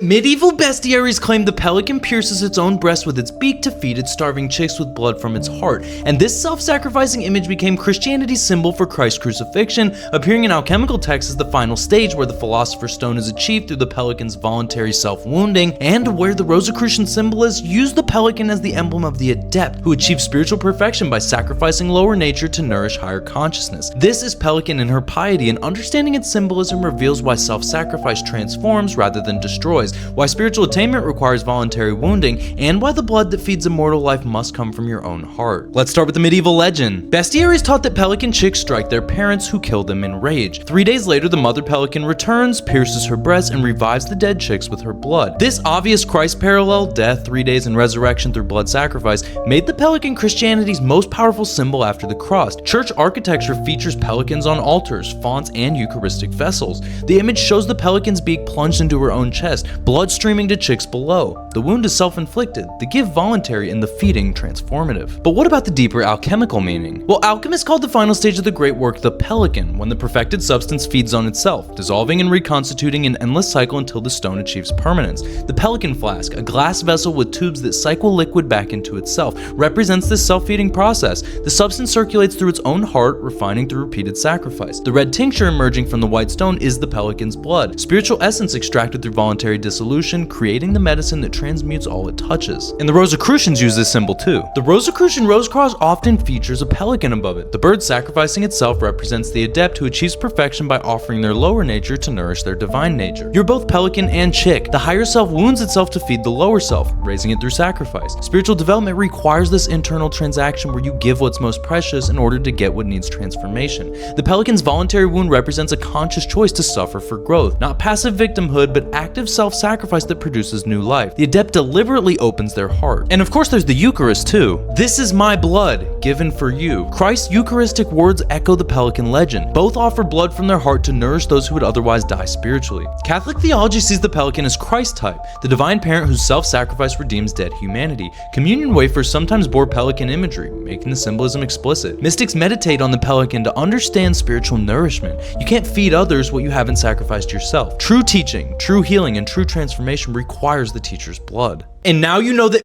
Medieval bestiaries claimed the pelican pierces its own breast with its beak to feed its starving chicks with blood from its heart, and this self-sacrificing image became Christianity's symbol for Christ's crucifixion, appearing in alchemical texts as the final stage where the Philosopher's Stone is achieved through the pelican's voluntary self-wounding, and where the Rosicrucian symbolists used the pelican as the emblem of the adept who achieved spiritual perfection by sacrificing lower nature to nourish higher consciousness. This is Pelican in her piety, and understanding its symbolism reveals why self-sacrifice transforms rather than destroys, why spiritual attainment requires voluntary wounding, and why the blood that feeds immortal life must come from your own heart. Let's start with the medieval legend. Bestiaries taught that pelican chicks strike their parents, who kill them in rage. 3 days later, the mother pelican returns, pierces her breast, and revives the dead chicks with her blood. This obvious Christ parallel, death, 3 days, and resurrection through blood sacrifice, made the pelican Christianity's most powerful symbol after the cross. Church architecture features pelicans on altars, fonts, and Eucharistic vessels. The image shows the pelican's beak plunged into her own chest, blood streaming to chicks below. The wound is self-inflicted, the give voluntary, and the feeding transformative. But what about the deeper alchemical meaning? Well, alchemists called the final stage of the great work the pelican, when the perfected substance feeds on itself, dissolving and reconstituting an endless cycle until the stone achieves permanence. The pelican flask, a glass vessel with tubes that cycle liquid back into itself, represents this self-feeding process. The substance circulates through its own heart, refining through repeated sacrifice. The red tincture emerging from the white stone is the pelican's blood, spiritual essence extracted through voluntary dissolution, creating the medicine that transmutes all it touches. And the Rosicrucians use this symbol too. The Rosicrucian rose cross often features a pelican above it. The bird sacrificing itself represents the adept who achieves perfection by offering their lower nature to nourish their divine nature. You're both pelican and chick. The higher self wounds itself to feed the lower self, raising it through sacrifice. Spiritual development requires this internal transaction where you give what's most precious in order to get what needs transformation. The pelican's voluntary wound represents a conscious choice to suffer for growth, not passive victimhood, but active self-sacrifice that produces new life. The adept deliberately opens their heart. And of course there's the Eucharist too. This is my blood, given for you. Christ's Eucharistic words echo the pelican legend. Both offer blood from their heart to nourish those who would otherwise die spiritually. Catholic theology sees the pelican as Christ type, the divine parent whose self-sacrifice redeems dead humanity. Communion wafers sometimes bore pelican imagery, making the symbolism explicit. Mystics meditate on the pelican to understand spiritual nourishment. You can't feed others what you haven't sacrificed yourself. True teaching, true healing, and true transformation requires the teacher's blood. And now you know that